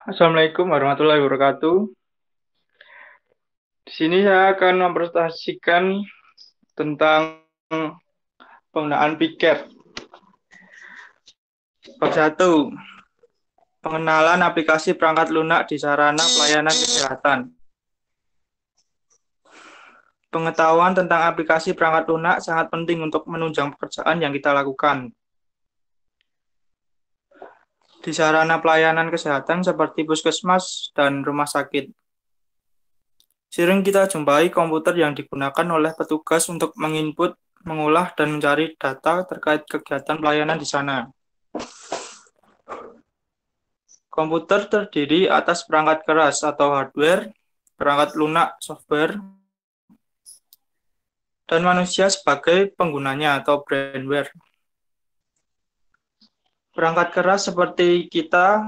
Assalamualaikum warahmatullahi wabarakatuh. Di sini saya akan mempresentasikan tentang penggunaan piker. Bab 1. Pengenalan aplikasi perangkat lunak di sarana pelayanan kesehatan. Pengetahuan tentang aplikasi perangkat lunak sangat penting untuk menunjang pekerjaan yang kita lakukan. Di sarana pelayanan kesehatan seperti puskesmas dan rumah sakit. Sering kita jumpai komputer yang digunakan oleh petugas untuk menginput, mengolah, dan mencari data terkait kegiatan pelayanan di sana. Komputer terdiri atas perangkat keras atau hardware, perangkat lunak software, dan manusia sebagai penggunanya atau brainware. Perangkat keras seperti kita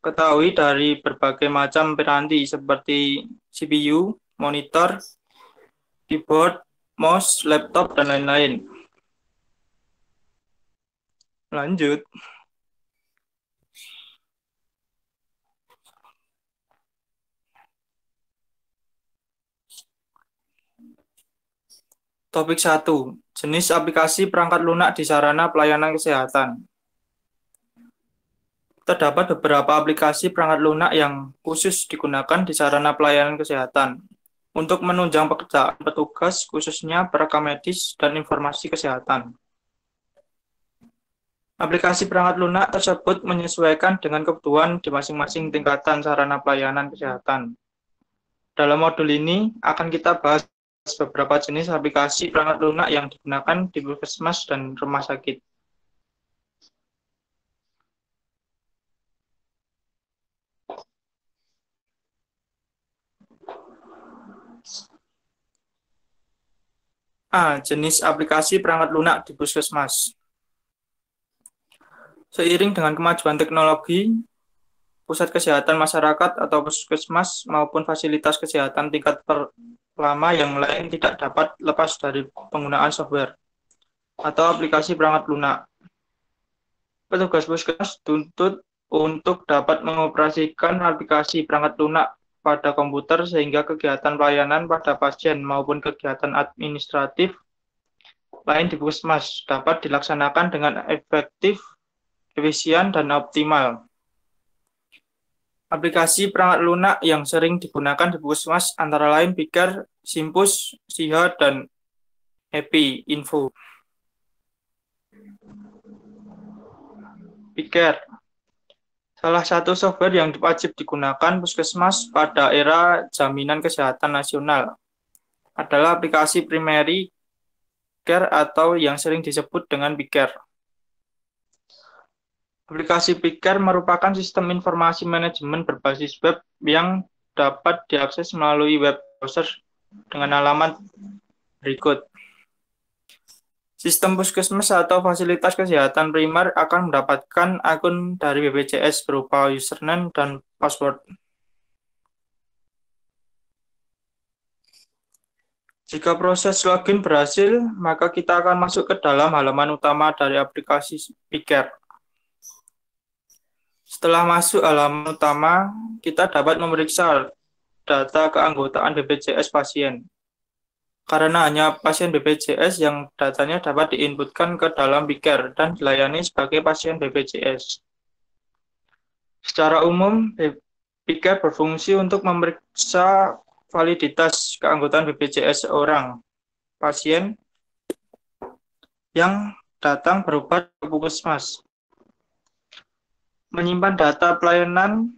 ketahui dari berbagai macam piranti seperti CPU, monitor, keyboard, mouse, laptop, dan lain-lain. Lanjut. Topik 1. Jenis aplikasi perangkat lunak di sarana pelayanan kesehatan. Terdapat beberapa aplikasi perangkat lunak yang khusus digunakan di sarana pelayanan kesehatan untuk menunjang pekerjaan petugas, khususnya perekam medis dan informasi kesehatan. Aplikasi perangkat lunak tersebut menyesuaikan dengan kebutuhan di masing-masing tingkatan sarana pelayanan kesehatan. Dalam modul ini akan kita bahas beberapa jenis aplikasi perangkat lunak yang digunakan di puskesmas dan rumah sakit. A. Jenis aplikasi perangkat lunak di puskesmas. Seiring dengan kemajuan teknologi, pusat kesehatan masyarakat atau puskesmas maupun fasilitas kesehatan tingkat pertama yang lain tidak dapat lepas dari penggunaan software atau aplikasi perangkat lunak. Petugas puskesmas tuntut untuk dapat mengoperasikan aplikasi perangkat lunak pada komputer sehingga kegiatan pelayanan pada pasien maupun kegiatan administratif lain di puskesmas dapat dilaksanakan dengan efektif, efisien, dan optimal. Aplikasi perangkat lunak yang sering digunakan di puskesmas antara lain Piker, Simpus, Siha, dan Happy Info. Piker, salah satu software yang wajib digunakan puskesmas pada era jaminan kesehatan nasional adalah aplikasi primary care atau yang sering disebut dengan Piker. Aplikasi Piker merupakan sistem informasi manajemen berbasis web yang dapat diakses melalui web browser dengan alamat berikut. Sistem puskesmas atau fasilitas kesehatan primer akan mendapatkan akun dari BPJS berupa username dan password. Jika proses login berhasil, maka kita akan masuk ke dalam halaman utama dari aplikasi Piker. Setelah masuk halaman utama, kita dapat memeriksa data keanggotaan BPJS pasien. Karena hanya pasien BPJS yang datanya dapat diinputkan ke dalam Piker dan dilayani sebagai pasien BPJS. Secara umum, Piker berfungsi untuk memeriksa validitas keanggotaan BPJS seorang pasien yang datang berobat ke puskesmas, menyimpan data pelayanan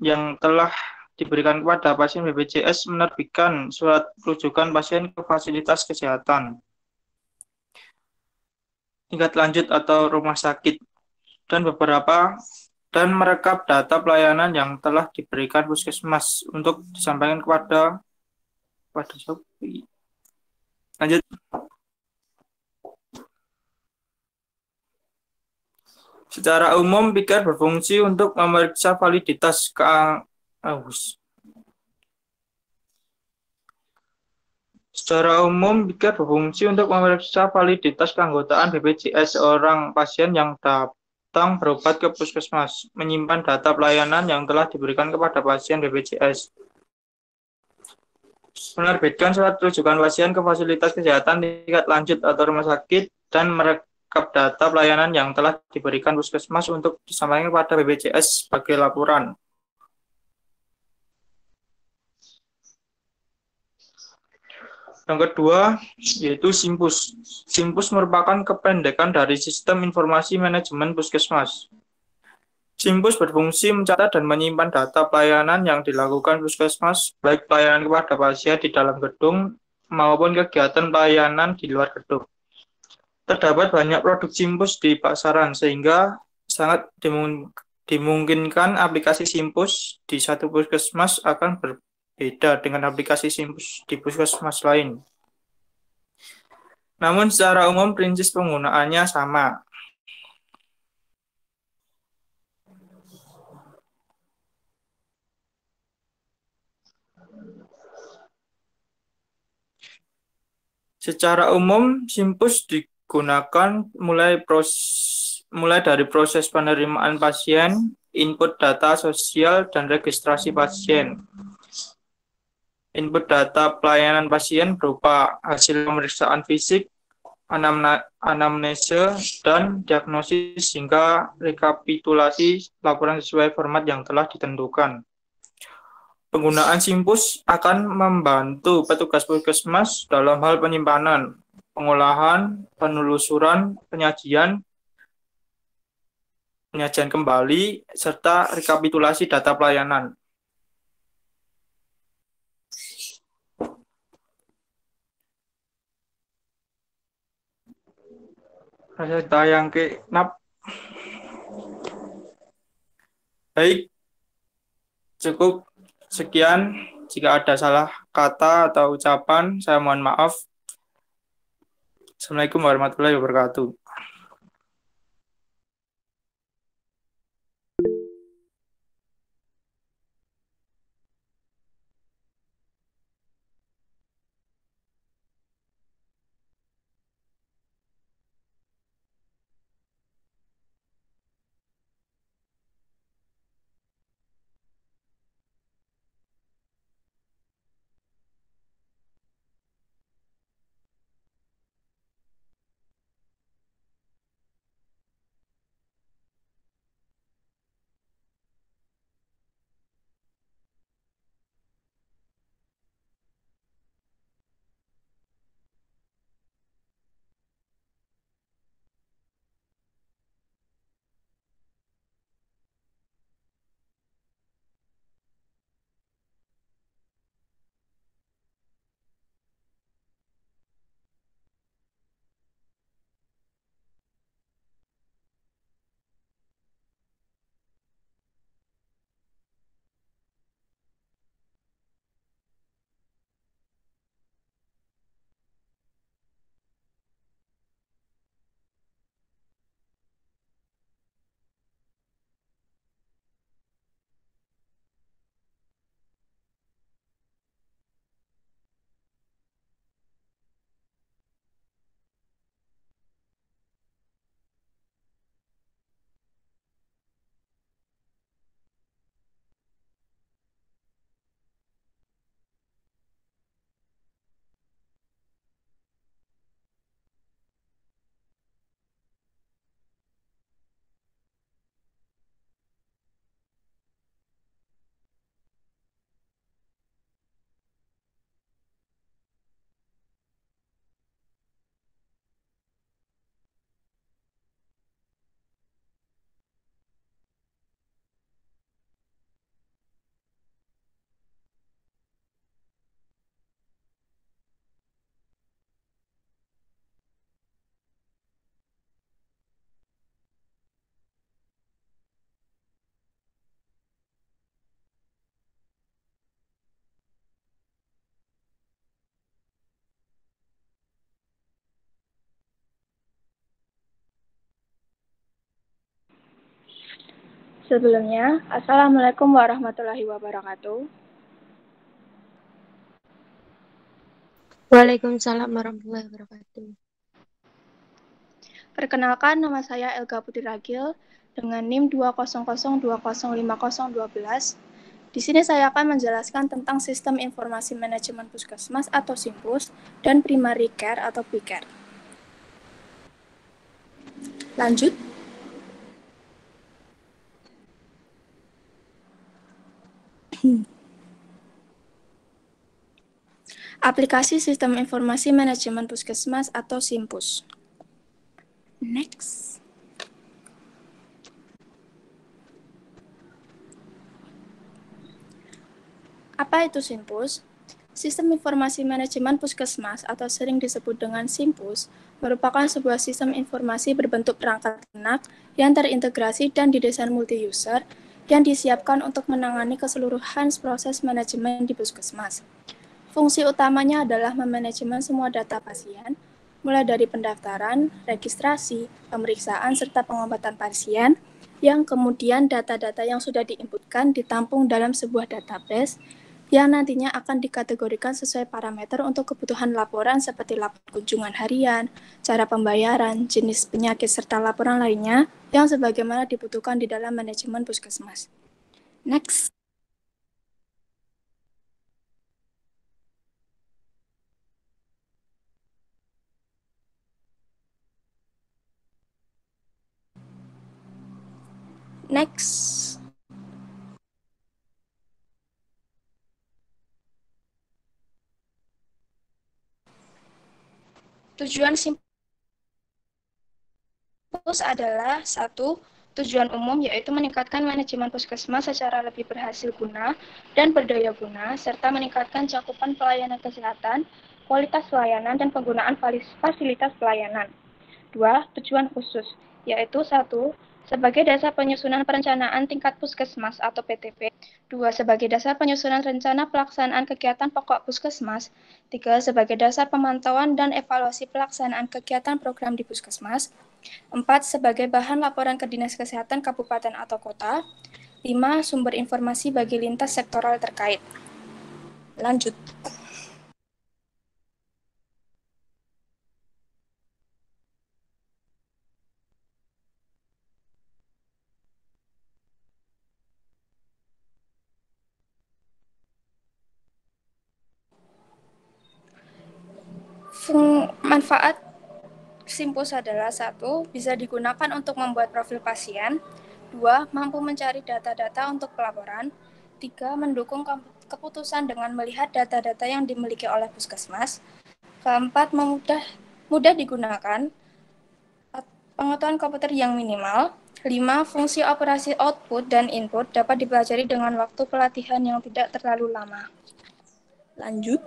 yang telah diberikan kepada pasien BPJS, menerbitkan surat rujukan pasien ke fasilitas kesehatan tingkat lanjut atau rumah sakit, dan merekap data pelayanan yang telah diberikan puskesmas untuk disampaikan kepada lanjut. Secara umum, Piker berfungsi untuk memeriksa validitas keanggotaan BPJS seorang pasien yang datang berobat ke puskesmas, menyimpan data pelayanan yang telah diberikan kepada pasien BPJS, menerbitkan surat rujukan pasien ke fasilitas kesehatan tingkat lanjut atau rumah sakit, dan merekap data pelayanan yang telah diberikan puskesmas untuk disampaikan kepada BPJS sebagai laporan. Yang kedua, yaitu SIMPUS. SIMPUS merupakan kependekan dari Sistem Informasi Manajemen Puskesmas. SIMPUS berfungsi mencatat dan menyimpan data pelayanan yang dilakukan puskesmas, baik pelayanan kepada pasien di dalam gedung maupun kegiatan pelayanan di luar gedung. Terdapat banyak produk SIMPUS di pasaran, sehingga sangat dimungkinkan aplikasi SIMPUS di satu puskesmas akan berbeda dengan aplikasi SIMPUS di puskesmas lain. Namun secara umum prinsip penggunaannya sama. Secara umum SIMPUS digunakan mulai dari proses penerimaan pasien, input data sosial, dan registrasi pasien. Input data pelayanan pasien berupa hasil pemeriksaan fisik, anamnese, dan diagnosis hingga rekapitulasi laporan sesuai format yang telah ditentukan. Penggunaan SIMPUS akan membantu petugas puskesmas dalam hal penyimpanan, pengolahan, penelusuran, penyajian kembali, serta rekapitulasi data pelayanan. Saya tayang ke nap. Baik, cukup sekian. Jika ada salah kata atau ucapan, saya mohon maaf. Assalamualaikum warahmatullahi wabarakatuh. Sebelumnya, Assalamualaikum warahmatullahi wabarakatuh. Waalaikumsalam warahmatullahi wabarakatuh. Perkenalkan, nama saya Elga Putri Ragil dengan NIM 200205012. Di sini saya akan menjelaskan tentang Sistem Informasi Manajemen Puskesmas atau SIMPUS dan Primary Care atau PICARE. Lanjut. Aplikasi Sistem Informasi Manajemen Puskesmas atau SIMPUS. Next. Apa itu SIMPUS? Sistem Informasi Manajemen Puskesmas atau sering disebut dengan SIMPUS merupakan sebuah sistem informasi berbentuk perangkat lunak yang terintegrasi dan didesain multi-user yang disiapkan untuk menangani keseluruhan proses manajemen di puskesmas. Fungsi utamanya adalah memanajemen semua data pasien, mulai dari pendaftaran, registrasi, pemeriksaan, serta pengobatan pasien, yang kemudian data-data yang sudah diinputkan ditampung dalam sebuah database yang nantinya akan dikategorikan sesuai parameter untuk kebutuhan laporan seperti laporan kunjungan harian, cara pembayaran, jenis penyakit, serta laporan lainnya yang sebagaimana dibutuhkan di dalam manajemen puskesmas. Next. Next. Tujuan SIMPUS adalah satu, tujuan umum yaitu meningkatkan manajemen puskesmas secara lebih berhasil guna dan berdaya guna, serta meningkatkan cakupan pelayanan kesehatan, kualitas pelayanan, dan penggunaan fasilitas pelayanan. Dua, tujuan khusus, yaitu satu, sebagai dasar penyusunan perencanaan tingkat puskesmas atau PTP. Dua, sebagai dasar penyusunan rencana pelaksanaan kegiatan pokok puskesmas. Tiga, sebagai dasar pemantauan dan evaluasi pelaksanaan kegiatan program di puskesmas. Empat, sebagai bahan laporan ke Dinas Kesehatan Kabupaten atau Kota. Lima, sumber informasi bagi lintas sektoral terkait. Lanjut. Manfaat SIMPUS adalah satu, bisa digunakan untuk membuat profil pasien. Dua, mampu mencari data-data untuk pelaporan. Tiga, mendukung keputusan dengan melihat data-data yang dimiliki oleh puskesmas. Keempat, mudah digunakan. Pengetahuan komputer yang minimal. Lima, fungsi operasi output dan input dapat dipelajari dengan waktu pelatihan yang tidak terlalu lama. Lanjut.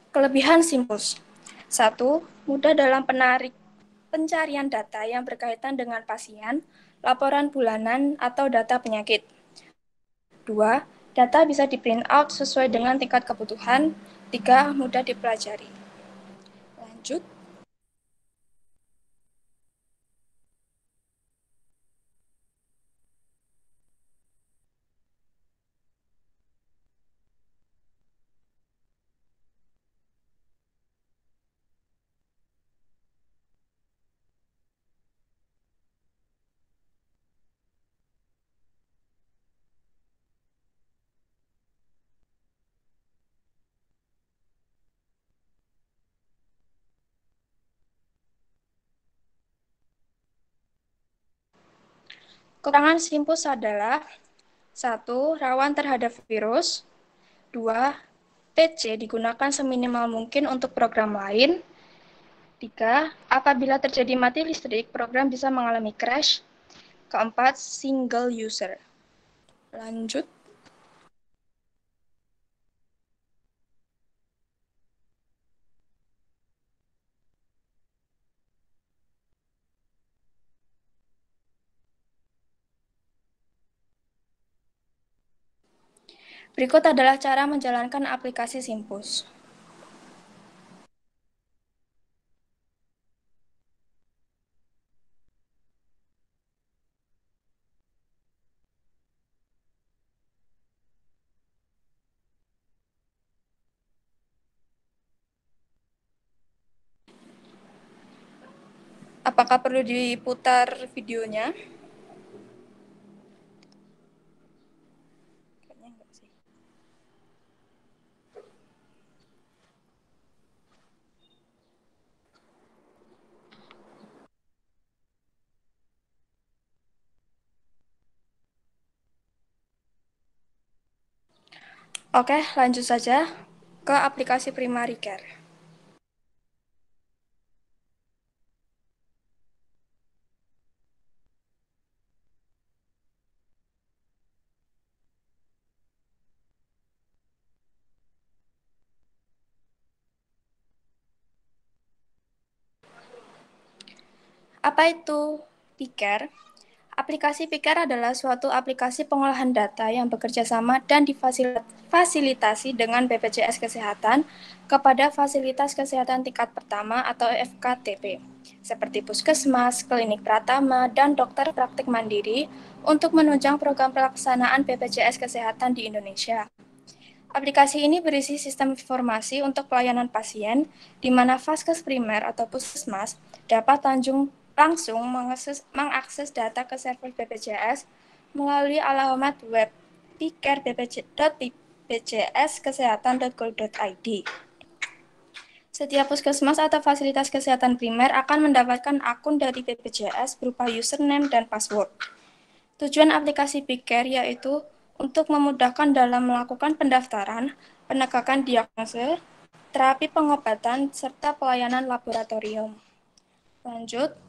Kelebihan SIMPUS. Satu, mudah dalam pencarian data yang berkaitan dengan pasien, laporan bulanan, atau data penyakit. Dua, data bisa di-print out sesuai dengan tingkat kebutuhan. Tiga, mudah dipelajari. Lanjut. Kekurangan SIMPUS adalah satu, rawan terhadap virus. Dua, PC digunakan seminimal mungkin untuk program lain. Tiga, apabila terjadi mati listrik, program bisa mengalami crash. Keempat, single user. Lanjut. Berikut adalah cara menjalankan aplikasi SIMPUS. Apakah perlu diputar videonya? Kayaknya enggak sih. Oke, lanjut saja ke aplikasi Primary Care. Apa itu Piker? Aplikasi Piker adalah suatu aplikasi pengolahan data yang bekerja sama dan difasilitasi dengan BPJS Kesehatan kepada fasilitas kesehatan tingkat pertama atau FKTP, seperti puskesmas, klinik pratama, dan dokter praktik mandiri untuk menunjang program pelaksanaan BPJS Kesehatan di Indonesia. Aplikasi ini berisi sistem informasi untuk pelayanan pasien, di mana vaskes primer atau puskesmas dapat langsung mengakses data ke server BPJS melalui alamat web piker.bpjskesehatan.go.id. Setiap puskesmas atau fasilitas kesehatan primer akan mendapatkan akun dari BPJS berupa username dan password. Tujuan aplikasi Piker yaitu untuk memudahkan dalam melakukan pendaftaran, penegakan diagnosis, terapi pengobatan, serta pelayanan laboratorium. Lanjut.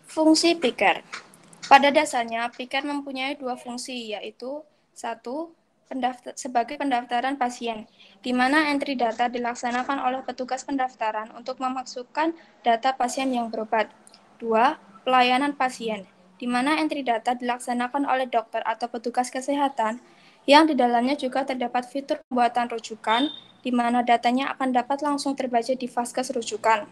Fungsi Piker. Pada dasarnya, Piker mempunyai dua fungsi, yaitu satu, sebagai pendaftaran pasien, di mana entry data dilaksanakan oleh petugas pendaftaran untuk memasukkan data pasien yang berobat. Dua, pelayanan pasien, di mana entry data dilaksanakan oleh dokter atau petugas kesehatan, yang di dalamnya juga terdapat fitur pembuatan rujukan, di mana datanya akan dapat langsung terbaca di vaskes rujukan.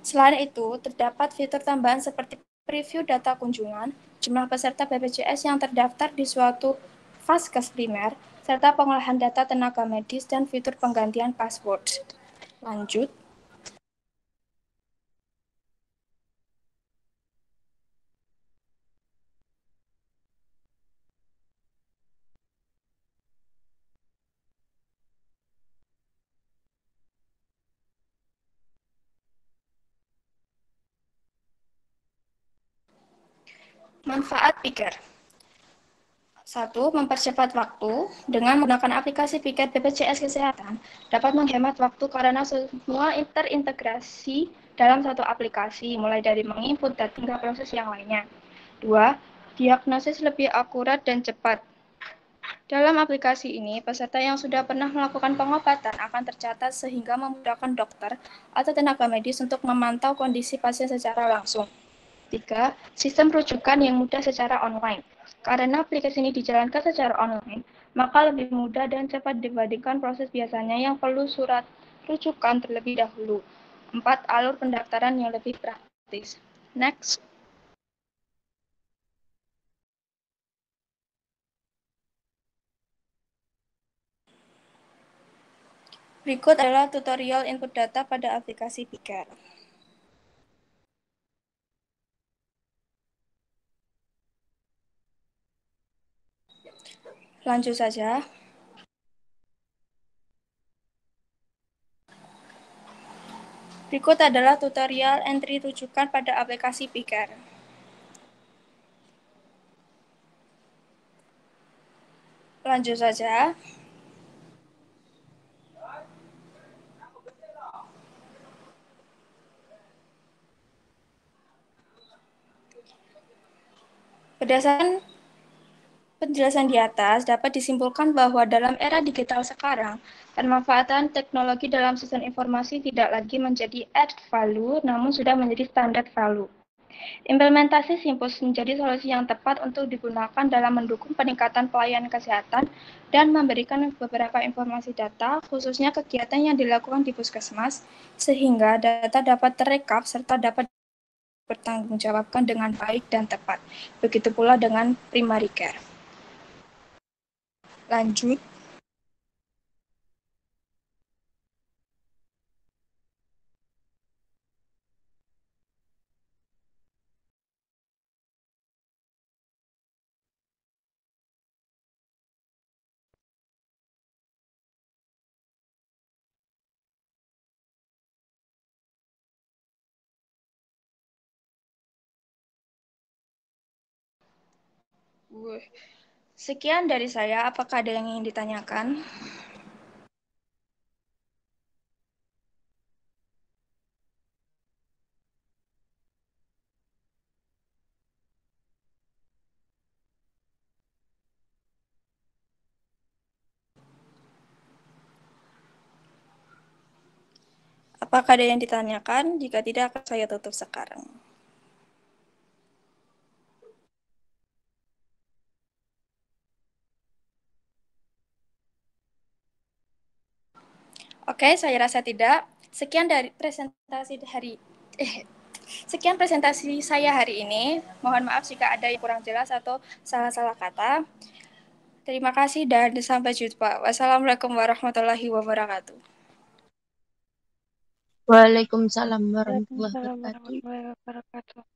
Selain itu, terdapat fitur tambahan seperti preview data kunjungan, jumlah peserta BPJS yang terdaftar di suatu vaskes primer, serta pengolahan data tenaga medis dan fitur penggantian password. Lanjut. Manfaat Piker. 1. Mempercepat waktu. Dengan menggunakan aplikasi Piker BPJS Kesehatan, dapat menghemat waktu karena semua terintegrasi dalam satu aplikasi, mulai dari menginput dan hingga proses yang lainnya. 2. Diagnosis lebih akurat dan cepat. Dalam aplikasi ini, peserta yang sudah pernah melakukan pengobatan akan tercatat sehingga memudahkan dokter atau tenaga medis untuk memantau kondisi pasien secara langsung. 3. Sistem rujukan yang mudah secara online. Karena aplikasi ini dijalankan secara online, maka lebih mudah dan cepat dibandingkan proses biasanya yang perlu surat rujukan terlebih dahulu. 4. Alur pendaftaran yang lebih praktis. Next. Berikut adalah tutorial input data pada aplikasi Piker. Lanjut saja. Berikut adalah tutorial entry rujukan pada aplikasi Piker. Lanjut saja. Berdasarkan penjelasan di atas, dapat disimpulkan bahwa dalam era digital sekarang, pemanfaatan teknologi dalam sistem informasi tidak lagi menjadi add value, namun sudah menjadi standard value. Implementasi Simpus menjadi solusi yang tepat untuk digunakan dalam mendukung peningkatan pelayanan kesehatan dan memberikan beberapa informasi data, khususnya kegiatan yang dilakukan di puskesmas, sehingga data dapat terekap serta dapat bertanggungjawabkan dengan baik dan tepat. Begitu pula dengan primary care. Lanjut. Sekian dari saya. Apakah ada yang ingin ditanyakan? Apakah ada yang ditanyakan? Jika tidak, akan saya tutup sekarang. Oke, saya rasa tidak. Sekian dari presentasi saya hari ini. Mohon maaf jika ada yang kurang jelas atau salah-salah kata. Terima kasih dan sampai jumpa. Wassalamualaikum warahmatullahi wabarakatuh. Waalaikumsalam warahmatullahi Waalaikumsalam wabarakatuh. warahmatullahi wabarakatuh.